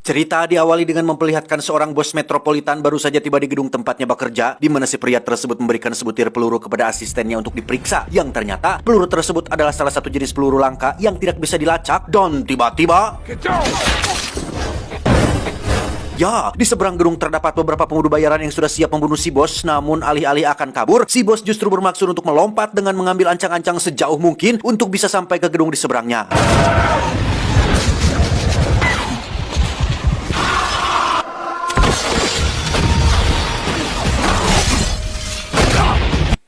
Cerita diawali dengan memperlihatkan seorang bos metropolitan baru saja tiba di gedung tempatnya bekerja, di mana si pria tersebut memberikan sebutir peluru kepada asistennya untuk diperiksa. Yang ternyata peluru tersebut adalah salah satu jenis peluru langka yang tidak bisa dilacak. Dan tiba-tiba, ya, di seberang gedung terdapat beberapa pemuda bayaran yang sudah siap membunuh si bos. Namun alih-alih akan kabur, si bos justru bermaksud untuk melompat dengan mengambil ancang-ancang sejauh mungkin untuk bisa sampai ke gedung di seberangnya.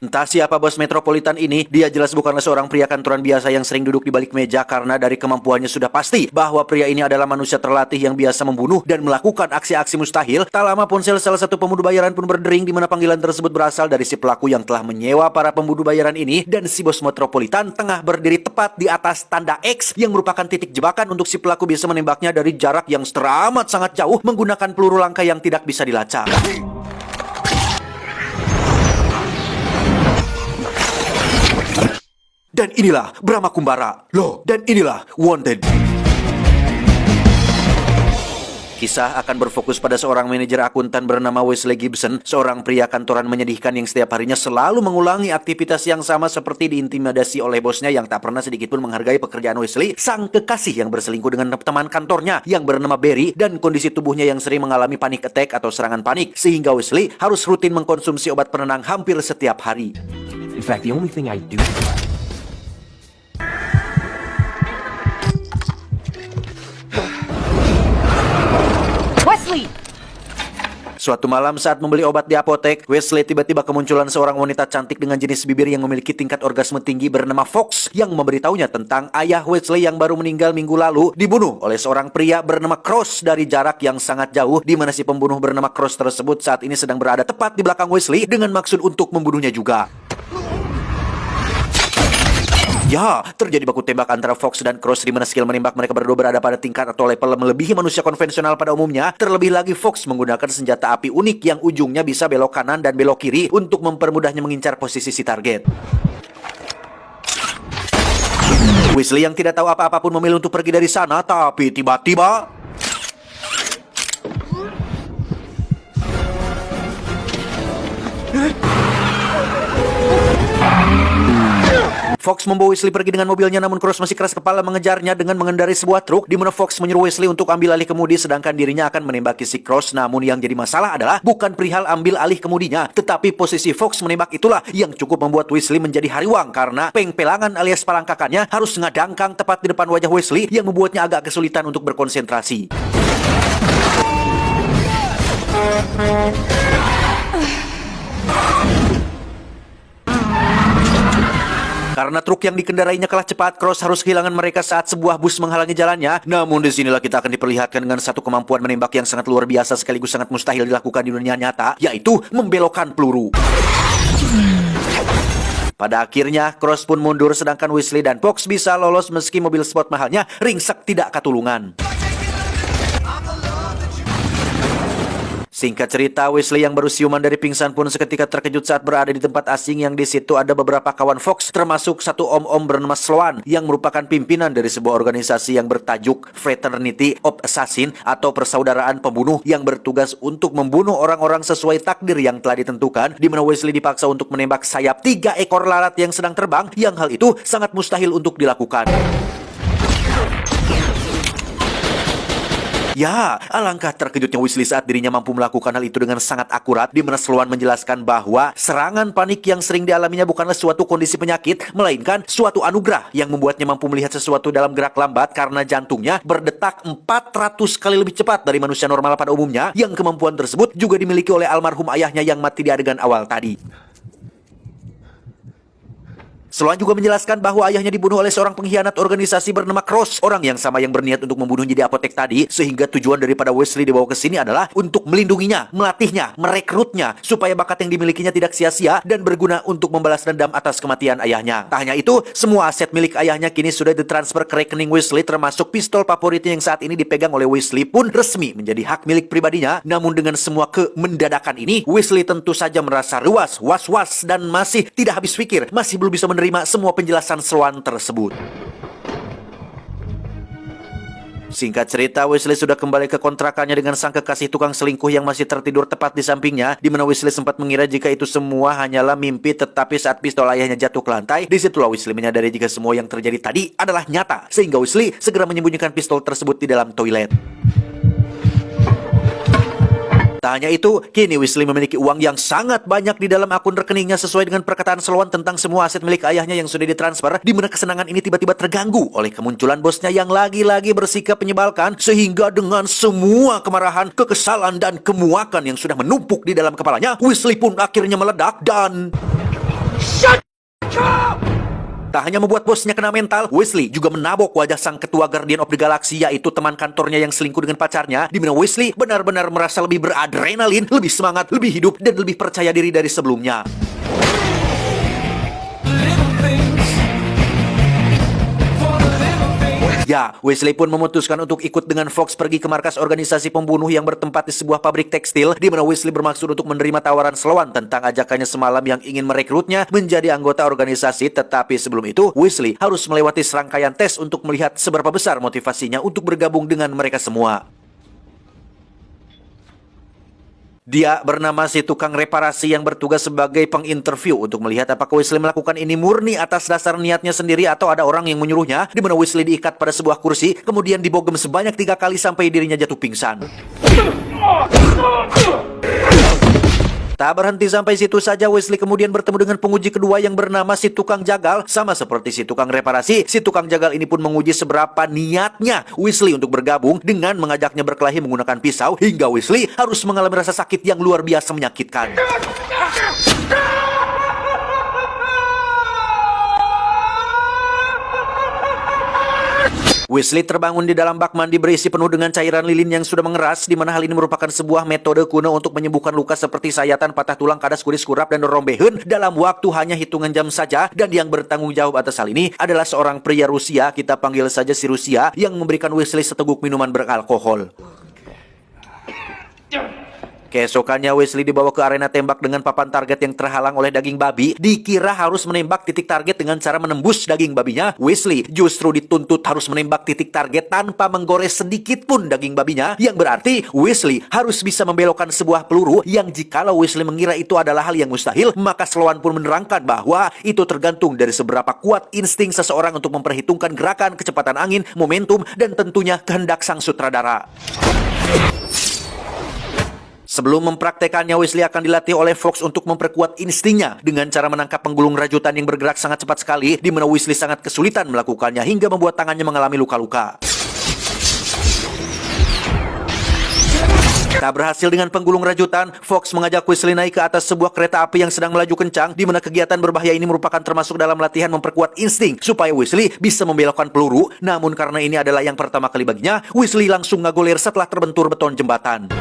Entah siapa bos metropolitan ini, dia jelas bukanlah seorang pria kantoran biasa yang sering duduk di balik meja, karena dari kemampuannya sudah pasti bahwa pria ini adalah manusia terlatih yang biasa membunuh dan melakukan aksi-aksi mustahil. Tak lama ponsel salah satu pembunuh bayaran pun berdering, di mana panggilan tersebut berasal dari si pelaku yang telah menyewa para pembunuh bayaran ini, dan si bos metropolitan tengah berdiri tepat di atas tanda X yang merupakan titik jebakan untuk si pelaku bisa menembaknya dari jarak yang teramat sangat jauh menggunakan peluru langka yang tidak bisa dilacak. Dan inilah Brahma Kumbara. Loh, dan inilah Wanted. Kisah akan berfokus pada seorang manajer akuntan bernama Wesley Gibson, seorang pria kantoran menyedihkan yang setiap harinya selalu mengulangi aktivitas yang sama seperti diintimidasi oleh bosnya yang tak pernah sedikit pun menghargai pekerjaan Wesley, sang kekasih yang berselingkuh dengan teman kantornya yang bernama Barry, dan kondisi tubuhnya yang sering mengalami panic attack atau serangan panik, sehingga Wesley harus rutin mengkonsumsi obat penenang hampir setiap hari. In fact, the only thing I do... Wesley! Suatu malam saat membeli obat di apotek, Wesley tiba-tiba kemunculan seorang wanita cantik dengan jenis bibir yang memiliki tingkat orgasme tinggi bernama Fox, yang memberitahunya tentang ayah Wesley yang baru meninggal minggu lalu dibunuh oleh seorang pria bernama Cross dari jarak yang sangat jauh, di mana si pembunuh bernama Cross tersebut saat ini sedang berada tepat di belakang Wesley dengan maksud untuk membunuhnya juga. Ya, terjadi baku tembak antara Fox dan Cross, di mana skill menembak mereka berdua berada pada tingkat atau level melebihi manusia konvensional pada umumnya. Terlebih lagi Fox menggunakan senjata api unik yang ujungnya bisa belok kanan dan belok kiri untuk mempermudahnya mengincar posisi si target. Wesley yang tidak tahu apa-apa pun memilih untuk pergi dari sana, tapi tiba-tiba... Fox membawa Wesley pergi dengan mobilnya, namun Cross masih keras kepala mengejarnya dengan mengendarai sebuah truk, di mana Fox menyuruh Wesley untuk ambil alih kemudi sedangkan dirinya akan menembaki si Cross. Namun yang jadi masalah adalah bukan perihal ambil alih kemudinya, tetapi posisi Fox menembak itulah yang cukup membuat Wesley menjadi hariwang, karena pengpelangan alias palangkakannya harus ngadangkang tepat di depan wajah Wesley yang membuatnya agak kesulitan untuk berkonsentrasi. Karena truk yang dikendarainya kalah cepat, Cross harus kehilangan mereka saat sebuah bus menghalangi jalannya. Namun disinilah kita akan diperlihatkan dengan satu kemampuan menembak yang sangat luar biasa sekaligus sangat mustahil dilakukan di dunia nyata, yaitu membelokkan peluru. Pada akhirnya, Cross pun mundur sedangkan Wesley dan Fox bisa lolos meski mobil sport mahalnya ringsek tidak katulungan. Singkat cerita, Wesley yang baru siuman dari pingsan pun seketika terkejut saat berada di tempat asing yang di situ ada beberapa kawan Fox, termasuk satu om-om bernama Sloan yang merupakan pimpinan dari sebuah organisasi yang bertajuk Fraternity of Assassin atau persaudaraan pembunuh yang bertugas untuk membunuh orang-orang sesuai takdir yang telah ditentukan, di mana Wesley dipaksa untuk menembak sayap 3 ekor lalat yang sedang terbang, yang hal itu sangat mustahil untuk dilakukan. Ya, alangkah terkejutnya Wesley saat dirinya mampu melakukan hal itu dengan sangat akurat, di mana Sloan menjelaskan bahwa serangan panik yang sering dialaminya bukanlah suatu kondisi penyakit, melainkan suatu anugerah yang membuatnya mampu melihat sesuatu dalam gerak lambat karena jantungnya berdetak 400 kali lebih cepat dari manusia normal pada umumnya, yang kemampuan tersebut juga dimiliki oleh almarhum ayahnya yang mati di adegan awal tadi. Sloan juga menjelaskan bahwa ayahnya dibunuh oleh seorang pengkhianat organisasi bernama Cross, orang yang sama yang berniat untuk membunuhnya di apotek tadi, sehingga tujuan daripada Wesley dibawa ke sini adalah untuk melindunginya, melatihnya, merekrutnya, supaya bakat yang dimilikinya tidak sia-sia dan berguna untuk membalas dendam atas kematian ayahnya. Tak hanya itu, semua aset milik ayahnya kini sudah ditransfer ke rekening Wesley, termasuk pistol favoritnya yang saat ini dipegang oleh Wesley pun resmi menjadi hak milik pribadinya. Namun dengan semua kemendadakan ini, Wesley tentu saja merasa ruas, was-was, dan masih tidak habis pikir, masih belum bisa menerima semua penjelasan Sloan tersebut. Singkat cerita, Wesley sudah kembali ke kontrakannya dengan sang kekasih tukang selingkuh yang masih tertidur tepat di sampingnya, di mana Wesley sempat mengira jika itu semua hanyalah mimpi, tetapi saat pistol ayahnya jatuh ke lantai, disitulah Wesley menyadari jika semua yang terjadi tadi adalah nyata, sehingga Wesley segera menyembunyikan pistol tersebut di dalam toilet. Tak hanya itu, kini Wesley memiliki uang yang sangat banyak di dalam akun rekeningnya sesuai dengan perkataan Sloan tentang semua aset milik ayahnya yang sudah ditransfer, di mana kesenangan ini tiba-tiba terganggu oleh kemunculan bosnya yang lagi-lagi bersikap menyebalkan, sehingga dengan semua kemarahan, kekesalan, dan kemuakan yang sudah menumpuk di dalam kepalanya, Wesley pun akhirnya meledak dan... Tak hanya membuat bosnya kena mental, Wesley juga menabok wajah sang ketua Guardian of the Galaxy, yaitu teman kantornya yang selingkuh dengan pacarnya, di mana Wesley benar-benar merasa lebih beradrenalin, lebih semangat, lebih hidup, dan lebih percaya diri dari sebelumnya. Ya, Wesley pun memutuskan untuk ikut dengan Fox pergi ke markas organisasi pembunuh yang bertempat di sebuah pabrik tekstil, di mana Wesley bermaksud untuk menerima tawaran Sloan tentang ajakannya semalam yang ingin merekrutnya menjadi anggota organisasi. Tetapi sebelum itu, Wesley harus melewati serangkaian tes untuk melihat seberapa besar motivasinya untuk bergabung dengan mereka semua. Dia bernama si tukang reparasi yang bertugas sebagai penginterview untuk melihat apakah Wesley melakukan ini murni atas dasar niatnya sendiri atau ada orang yang menyuruhnya, di mana Wesley diikat pada sebuah kursi, kemudian dibogem sebanyak 3 kali sampai dirinya jatuh pingsan. Tak berhenti sampai situ saja, Wesley kemudian bertemu dengan penguji kedua yang bernama si tukang jagal. Sama seperti si tukang reparasi, si tukang jagal ini pun menguji seberapa niatnya Wesley untuk bergabung dengan mengajaknya berkelahi menggunakan pisau, hingga Wesley harus mengalami rasa sakit yang luar biasa menyakitkan. Wesley terbangun di dalam bak mandi berisi penuh dengan cairan lilin yang sudah mengeras, di mana hal ini merupakan sebuah metode kuno untuk menyembuhkan luka seperti sayatan, patah tulang, kadas, kuris, kurap, dan rombeheun dalam waktu hanya hitungan jam saja. Dan yang bertanggung jawab atas hal ini adalah seorang pria Rusia, kita panggil saja si Rusia, yang memberikan Wesley seteguk minuman beralkohol. Keesokannya Wesley dibawa ke arena tembak dengan papan target yang terhalang oleh daging babi. Dikira harus menembak titik target dengan cara menembus daging babinya. Wesley justru dituntut harus menembak titik target tanpa menggores sedikit pun daging babinya. Yang berarti Wesley harus bisa membelokkan sebuah peluru yang jikalau Wesley mengira itu adalah hal yang mustahil, maka Sloan pun menerangkan bahwa itu tergantung dari seberapa kuat insting seseorang untuk memperhitungkan gerakan, kecepatan angin, momentum, dan tentunya kehendak sang sutradara. Sebelum mempraktekannya, Wesley akan dilatih oleh Fox untuk memperkuat instingnya dengan cara menangkap penggulung rajutan yang bergerak sangat cepat sekali, di mana Wesley sangat kesulitan melakukannya hingga membuat tangannya mengalami luka-luka. Tak berhasil dengan penggulung rajutan, Fox mengajak Wesley naik ke atas sebuah kereta api yang sedang melaju kencang, di mana kegiatan berbahaya ini merupakan termasuk dalam latihan memperkuat insting supaya Wesley bisa membelokkan peluru. Namun karena ini adalah yang pertama kali baginya, Wesley langsung ngagoler setelah terbentur beton jembatan.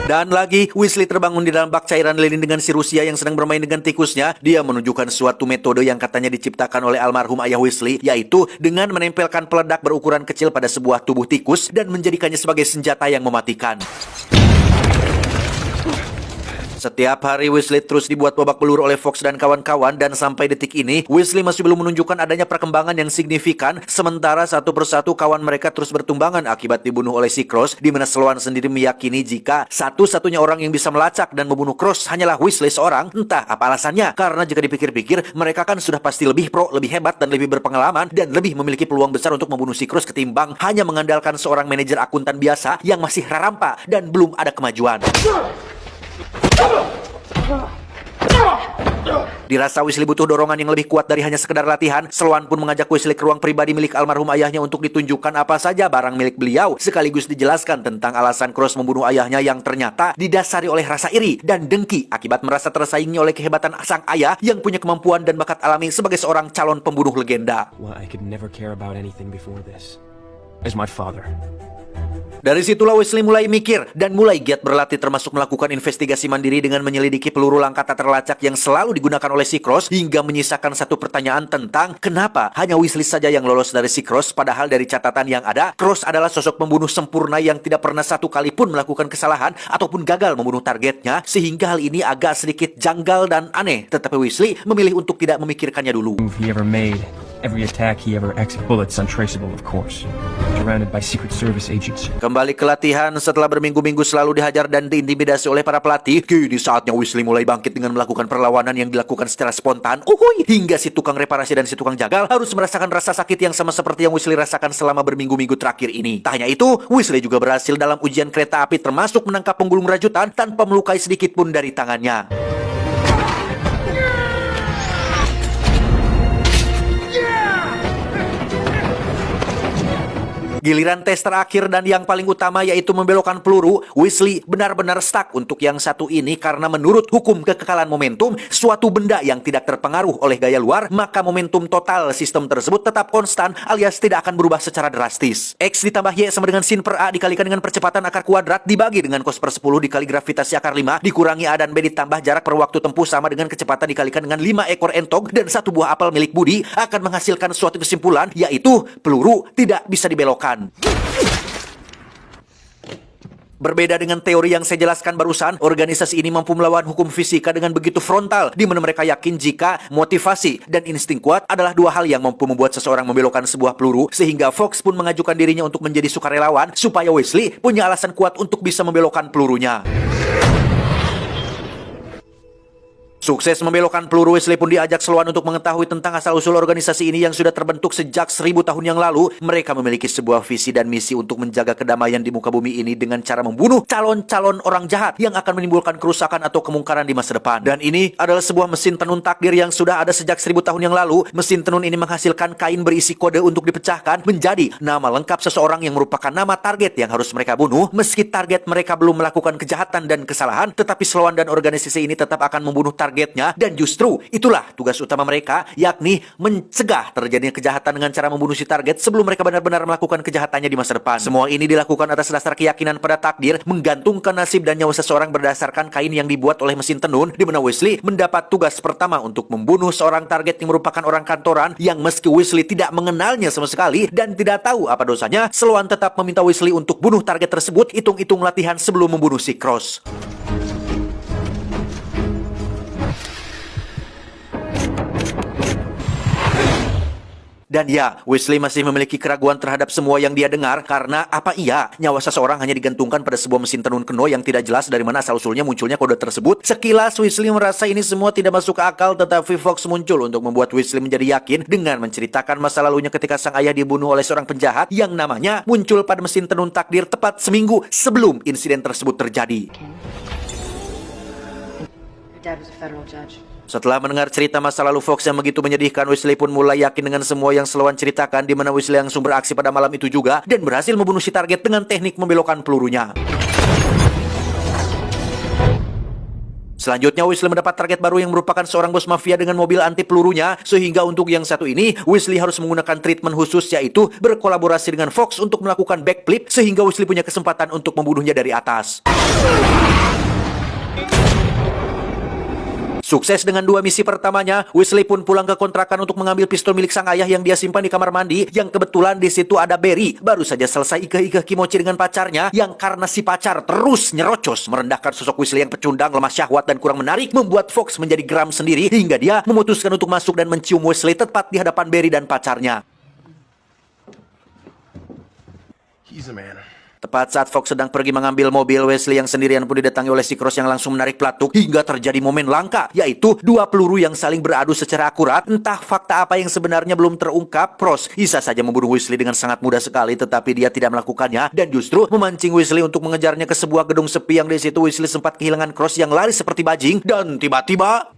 Dan lagi, Wesley terbangun di dalam bak cairan lilin dengan si Rusia yang sedang bermain dengan tikusnya. Dia menunjukkan suatu metode yang katanya diciptakan oleh almarhum ayah Wesley, yaitu dengan menempelkan peledak berukuran kecil pada sebuah tubuh tikus dan menjadikannya sebagai senjata yang mematikan. Setiap hari Wesley terus dibuat babak belur oleh Fox dan kawan-kawan, dan sampai detik ini Wesley masih belum menunjukkan adanya perkembangan yang signifikan. Sementara satu persatu kawan mereka terus bertumbangan akibat dibunuh oleh si Cross, di mana Sloan sendiri meyakini jika satu-satunya orang yang bisa melacak dan membunuh Cross hanyalah Wesley seorang. Entah apa alasannya, karena jika dipikir-pikir mereka kan sudah pasti lebih pro, lebih hebat, dan lebih berpengalaman, dan lebih memiliki peluang besar untuk membunuh si Cross ketimbang hanya mengandalkan seorang manajer akuntan biasa yang masih rarampa dan belum ada kemajuan. Dirasa Wesley butuh dorongan yang lebih kuat dari hanya sekedar latihan, Sloan pun mengajak Wesley ke ruang pribadi milik almarhum ayahnya untuk ditunjukkan apa saja barang milik beliau, sekaligus dijelaskan tentang alasan Cross membunuh ayahnya yang ternyata didasari oleh rasa iri dan dengki akibat merasa tersaingi oleh kehebatan sang ayah yang punya kemampuan dan bakat alami sebagai seorang calon pembunuh legenda. Well, I could never care about anything before this. As my father. Dari situlah Wesley mulai mikir dan mulai giat berlatih, termasuk melakukan investigasi mandiri dengan menyelidiki peluru langka tak terlacak yang selalu digunakan oleh si Cross, hingga menyisakan satu pertanyaan tentang kenapa hanya Wesley saja yang lolos dari si Cross, padahal dari catatan yang ada, Cross adalah sosok pembunuh sempurna yang tidak pernah satu kali pun melakukan kesalahan ataupun gagal membunuh targetnya, sehingga hal ini agak sedikit janggal dan aneh. Tetapi Wesley memilih untuk tidak memikirkannya dulu. Move he ever made. Every attack he ever exit bullets untraceable, of course. Surrounded by Secret Service agents. Kembali ke latihan setelah berminggu-minggu selalu dihajar dan diintimidasi oleh para pelatih. Kini saatnya Wesley mulai bangkit dengan melakukan perlawanan yang dilakukan secara spontan. Hingga si tukang reparasi dan si tukang jagal harus merasakan rasa sakit yang sama seperti yang Wesley rasakan selama berminggu-minggu terakhir ini. Tak hanya itu, Wesley juga berhasil dalam ujian kereta api termasuk menangkap penggulung rajutan tanpa melukai sedikit pun dari tangannya. Giliran tes terakhir dan yang paling utama yaitu membelokkan peluru, Wesley benar-benar stuck untuk yang satu ini karena menurut hukum kekekalan momentum, suatu benda yang tidak terpengaruh oleh gaya luar, maka momentum total sistem tersebut tetap konstan alias tidak akan berubah secara drastis. X ditambah Y sama dengan sin per A dikalikan dengan percepatan akar kuadrat dibagi dengan cos per 10 dikali gravitasi akar 5 dikurangi A dan B ditambah jarak per waktu tempuh sama dengan kecepatan dikalikan dengan 5 ekor entog dan 1 buah apel milik Budi akan menghasilkan suatu kesimpulan yaitu peluru tidak bisa dibelokkan. Berbeda dengan teori yang saya jelaskan barusan, organisasi ini mampu melawan hukum fisika dengan begitu frontal, di mana mereka yakin jika motivasi dan insting kuat adalah dua hal yang mampu membuat seseorang membelokkan sebuah peluru, sehingga Fox pun mengajukan dirinya untuk menjadi sukarelawan supaya Wesley punya alasan kuat untuk bisa membelokkan pelurunya. Sukses membelokkan peluru, Wesley pun diajak Sloan untuk mengetahui tentang asal-usul organisasi ini yang sudah terbentuk sejak 1000 tahun yang lalu. Mereka memiliki sebuah visi dan misi untuk menjaga kedamaian di muka bumi ini dengan cara membunuh calon-calon orang jahat yang akan menimbulkan kerusakan atau kemungkaran di masa depan. Dan ini adalah sebuah mesin tenun takdir yang sudah ada sejak 1000 tahun yang lalu. Mesin tenun ini menghasilkan kain berisi kode untuk dipecahkan menjadi nama lengkap seseorang yang merupakan nama target yang harus mereka bunuh. Meski target mereka belum melakukan kejahatan dan kesalahan, tetapi Sloan dan organisasi ini tetap akan membunuh targetnya, dan justru itulah tugas utama mereka, yakni mencegah terjadinya kejahatan dengan cara membunuh si target sebelum mereka benar-benar melakukan kejahatannya di masa depan. Semua ini dilakukan atas dasar keyakinan pada takdir, menggantungkan nasib dan nyawa seseorang berdasarkan kain yang dibuat oleh mesin tenun, di mana Wesley mendapat tugas pertama untuk membunuh seorang target yang merupakan orang kantoran yang meski Wesley tidak mengenalnya sama sekali dan tidak tahu apa dosanya, Sloan tetap meminta Wesley untuk bunuh target tersebut, hitung-hitung latihan sebelum membunuh si Cross. Dan ya, Wesley masih memiliki keraguan terhadap semua yang dia dengar karena apa iya, nyawa seseorang hanya digantungkan pada sebuah mesin tenun kuno yang tidak jelas dari mana asal-usulnya munculnya kode tersebut. Sekilas Wesley merasa ini semua tidak masuk akal, tetapi Fox muncul untuk membuat Wesley menjadi yakin dengan menceritakan masa lalunya ketika sang ayah dibunuh oleh seorang penjahat yang namanya muncul pada mesin tenun takdir tepat seminggu sebelum insiden tersebut terjadi. Dad was a federal judge. Setelah mendengar cerita masa lalu Fox yang begitu menyedihkan, Wesley pun mulai yakin dengan semua yang Sloan ceritakan, di mana Wesley langsung beraksi pada malam itu juga dan berhasil membunuh si target dengan teknik membelokkan pelurunya. Selanjutnya Wesley mendapat target baru yang merupakan seorang bos mafia dengan mobil anti pelurunya, sehingga untuk yang satu ini Wesley harus menggunakan treatment khusus, yaitu berkolaborasi dengan Fox untuk melakukan backflip sehingga Wesley punya kesempatan untuk membunuhnya dari atas. Sukses dengan dua misi pertamanya, Wesley pun pulang ke kontrakan untuk mengambil pistol milik sang ayah yang dia simpan di kamar mandi, yang kebetulan di situ ada Barry, baru saja selesai ikeh-ikeh kimochi dengan pacarnya, yang karena si pacar terus nyerocos merendahkan sosok Wesley yang pecundang, lemah syahwat dan kurang menarik, membuat Fox menjadi geram sendiri hingga dia memutuskan untuk masuk dan mencium Wesley tepat di hadapan Barry dan pacarnya. He's a man. Tepat saat Fox sedang pergi mengambil mobil, Wesley yang sendirian pun didatangi oleh si Cross yang langsung menarik pelatuk hingga terjadi momen langka, yaitu dua peluru yang saling beradu secara akurat. Entah fakta apa yang sebenarnya belum terungkap, Cross bisa saja membunuh Wesley dengan sangat mudah sekali, tetapi dia tidak melakukannya dan justru memancing Wesley untuk mengejarnya ke sebuah gedung sepi yang di situ Wesley sempat kehilangan Cross yang lari seperti bajing dan tiba-tiba...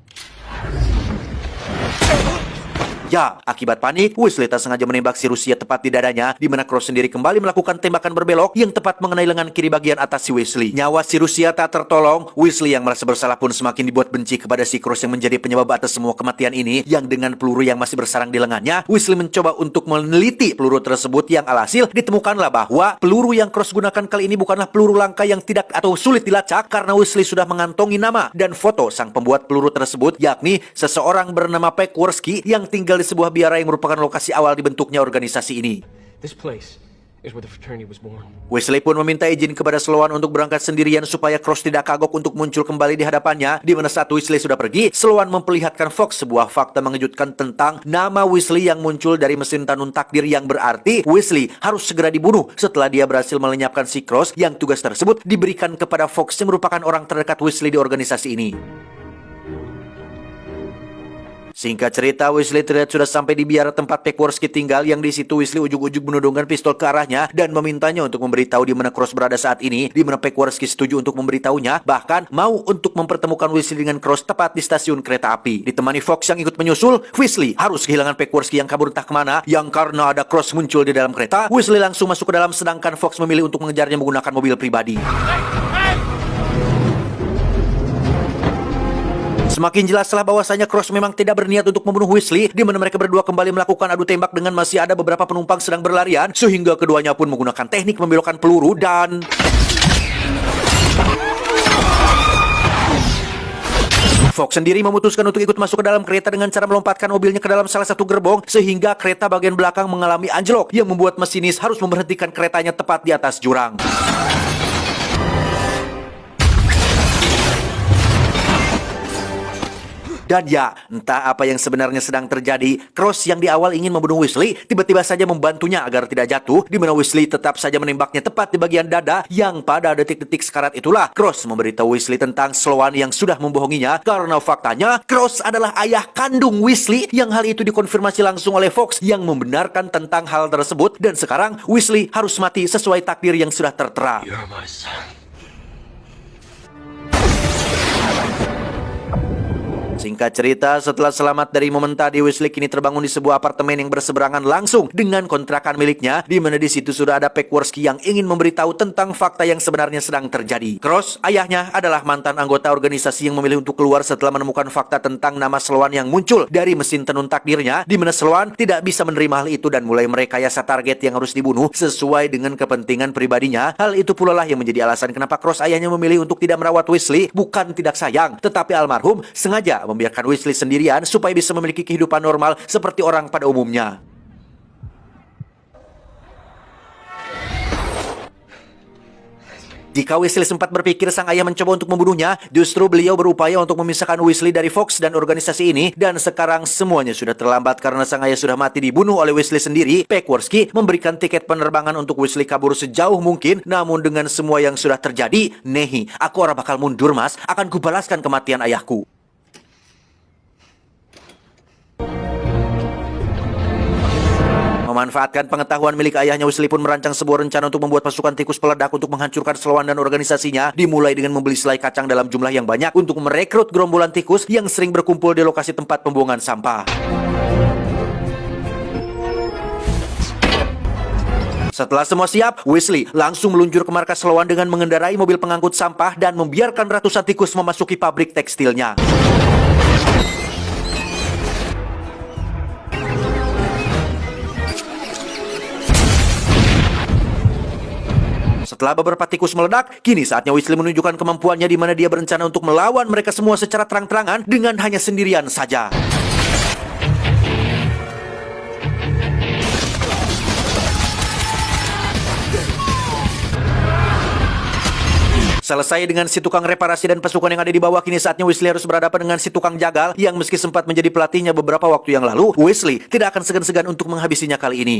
Ya, akibat panik, Wesley tak sengaja menembak si Rusia tepat di dadanya, di mana Cross sendiri kembali melakukan tembakan berbelok yang tepat mengenai lengan kiri bagian atas si Wesley. Nyawa si Rusia tak tertolong, Wesley yang merasa bersalah pun semakin dibuat benci kepada si Cross yang menjadi penyebab atas semua kematian ini, yang dengan peluru yang masih bersarang di lengannya, Wesley mencoba untuk meneliti peluru tersebut yang alhasil ditemukanlah bahwa peluru yang Cross gunakan kali ini bukanlah peluru langka yang tidak atau sulit dilacak karena Wesley sudah mengantongi nama dan foto sang pembuat peluru tersebut, yakni seseorang bernama Pekworski yang tinggal di sebuah biara yang merupakan lokasi awal dibentuknya organisasi ini. This place, is where the fraternity was born. Wesley pun meminta izin kepada Sloan untuk berangkat sendirian supaya Cross tidak kagok untuk muncul kembali di hadapannya. Di mana saat Wesley sudah pergi, Sloan memperlihatkan Fox sebuah fakta mengejutkan tentang nama Wesley yang muncul dari mesin tanun takdir, yang berarti Wesley harus segera dibunuh setelah dia berhasil melenyapkan si Cross, yang tugas tersebut diberikan kepada Fox yang merupakan orang terdekat Wesley di organisasi ini. Singkat cerita, Wesley terlihat sudah sampai di biara tempat Peckworski tinggal, yang di situ Wesley ujug-ujug menodongkan pistol ke arahnya dan memintanya untuk memberitahu di mana Cross berada saat ini, di mana Peckworski setuju untuk memberitahunya, bahkan mau untuk mempertemukan Wesley dengan Cross tepat di stasiun kereta api. Ditemani Fox yang ikut menyusul, Wesley harus kehilangan Peckworski yang kabur entah kemana, yang karena ada Cross muncul di dalam kereta, Wesley langsung masuk ke dalam sedangkan Fox memilih untuk mengejarnya menggunakan mobil pribadi. Semakin jelaslah bahwasanya Cross memang tidak berniat untuk membunuh Wesley, di mana mereka berdua kembali melakukan adu tembak dengan masih ada beberapa penumpang sedang berlarian, sehingga keduanya pun menggunakan teknik membelokkan peluru dan Fox sendiri memutuskan untuk ikut masuk ke dalam kereta dengan cara melompatkan mobilnya ke dalam salah satu gerbong, sehingga kereta bagian belakang mengalami anjlok yang membuat masinis harus memberhentikan keretanya tepat di atas jurang. Dan ya, entah apa yang sebenarnya sedang terjadi, Cross yang di awal ingin membunuh Wesley, tiba-tiba saja membantunya agar tidak jatuh, di mana Wesley tetap saja menembaknya tepat di bagian dada, yang pada detik-detik sekarat itulah, Cross memberitahu Wesley tentang Sloan yang sudah membohonginya, karena faktanya, Cross adalah ayah kandung Wesley, yang hal itu dikonfirmasi langsung oleh Fox, yang membenarkan tentang hal tersebut, dan sekarang Wesley harus mati sesuai takdir yang sudah tertera. You're my son. Singkat cerita, setelah selamat dari momen tadi, Wesley kini terbangun di sebuah apartemen yang berseberangan langsung dengan kontrakan miliknya, di mana di situ sudah ada Peckworski yang ingin memberitahu tentang fakta yang sebenarnya sedang terjadi. Cross, ayahnya, adalah mantan anggota organisasi yang memilih untuk keluar setelah menemukan fakta tentang nama Sloan yang muncul dari mesin tenun takdirnya, di mana Sloan tidak bisa menerima hal itu dan mulai merekayasa target yang harus dibunuh sesuai dengan kepentingan pribadinya. Hal itu pula lah yang menjadi alasan kenapa Cross ayahnya memilih untuk tidak merawat Wesley, bukan tidak sayang, tetapi almarhum sengaja membiarkan Wesley sendirian supaya bisa memiliki kehidupan normal seperti orang pada umumnya. Jika Wesley sempat berpikir sang ayah mencoba untuk membunuhnya, justru beliau berupaya untuk memisahkan Wesley dari Fox dan organisasi ini, dan sekarang semuanya sudah terlambat karena sang ayah sudah mati dibunuh oleh Wesley sendiri. Peckworski memberikan tiket penerbangan untuk Wesley kabur sejauh mungkin, namun dengan semua yang sudah terjadi, nehi, aku ora bakal mundur mas, akan kubalaskan kematian ayahku. Memanfaatkan pengetahuan milik ayahnya, Wesley pun merancang sebuah rencana untuk membuat pasukan tikus peledak untuk menghancurkan Sloan dan organisasinya, dimulai dengan membeli selai kacang dalam jumlah yang banyak untuk merekrut gerombolan tikus yang sering berkumpul di lokasi tempat pembuangan sampah. Setelah semua siap, Wesley langsung meluncur ke markas Sloan dengan mengendarai mobil pengangkut sampah dan membiarkan ratusan tikus memasuki pabrik tekstilnya. Setelah beberapa tikus meledak, kini saatnya Wesley menunjukkan kemampuannya, di mana dia berencana untuk melawan mereka semua secara terang-terangan dengan hanya sendirian saja. Selesai dengan si tukang reparasi dan pasukan yang ada di bawah, kini saatnya Wesley harus berhadapan dengan si tukang jagal yang meski sempat menjadi pelatihnya beberapa waktu yang lalu, Wesley tidak akan segan-segan untuk menghabisinya kali ini.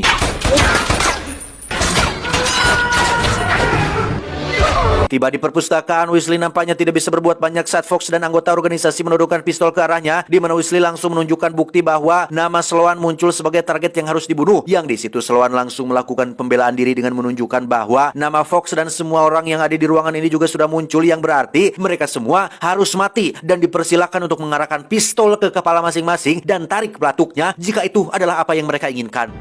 Tiba di perpustakaan, Wesley nampaknya tidak bisa berbuat banyak saat Fox dan anggota organisasi menodongkan pistol ke arahnya, di mana Wesley langsung menunjukkan bukti bahwa nama Sloan muncul sebagai target yang harus dibunuh. Yang di situ Sloan langsung melakukan pembelaan diri dengan menunjukkan bahwa nama Fox dan semua orang yang ada di ruangan ini juga sudah muncul, yang berarti mereka semua harus mati dan dipersilakan untuk mengarahkan pistol ke kepala masing-masing dan tarik pelatuknya jika itu adalah apa yang mereka inginkan.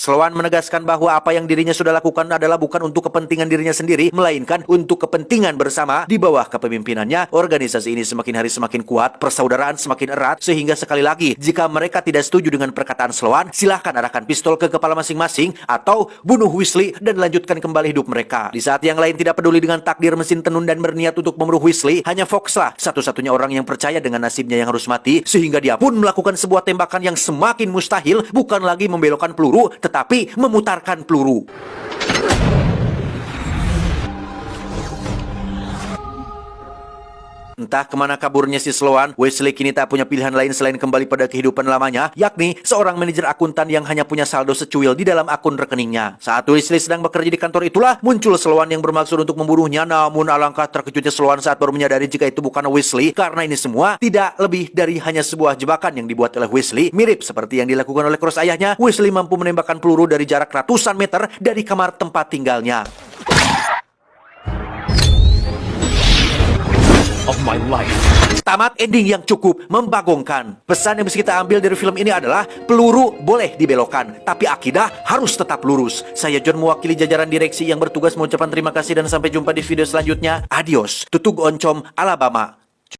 Sloan menegaskan bahwa apa yang dirinya sudah lakukan adalah bukan untuk kepentingan dirinya sendiri, melainkan untuk kepentingan bersama. Di bawah kepemimpinannya, organisasi ini semakin hari semakin kuat, persaudaraan semakin erat, sehingga sekali lagi, jika mereka tidak setuju dengan perkataan Sloan, silahkan arahkan pistol ke kepala masing-masing atau bunuh Weasley dan lanjutkan kembali hidup mereka. Di saat yang lain tidak peduli dengan takdir mesin tenun dan berniat untuk membunuh Weasley, hanya Fox lah satu-satunya orang yang percaya dengan nasibnya yang harus mati, sehingga dia pun melakukan sebuah tembakan yang semakin mustahil, bukan lagi membelokkan peluru, tetapi memutarkan peluru. Entah kemana kaburnya si Sloan, Weasley kini tak punya pilihan lain selain kembali pada kehidupan lamanya, yakni seorang manajer akuntan yang hanya punya saldo secuil di dalam akun rekeningnya. Saat Weasley sedang bekerja di kantor itulah, muncul Sloan yang bermaksud untuk membunuhnya, namun alangkah terkejutnya Sloan saat baru menyadari jika itu bukan Weasley, karena ini semua tidak lebih dari hanya sebuah jebakan yang dibuat oleh Weasley. Mirip seperti yang dilakukan oleh Cross ayahnya, Weasley mampu menembakkan peluru dari jarak ratusan meter dari kamar tempat tinggalnya. Of my life. Tamat ending yang cukup membagongkan. Pesan yang bisa kita ambil dari film ini adalah peluru boleh dibelokkan, tapi akidah harus tetap lurus. Saya John mewakili jajaran direksi yang bertugas mengucapkan terima kasih dan sampai jumpa di video selanjutnya. Adios. Tutug Oncom, Alabama.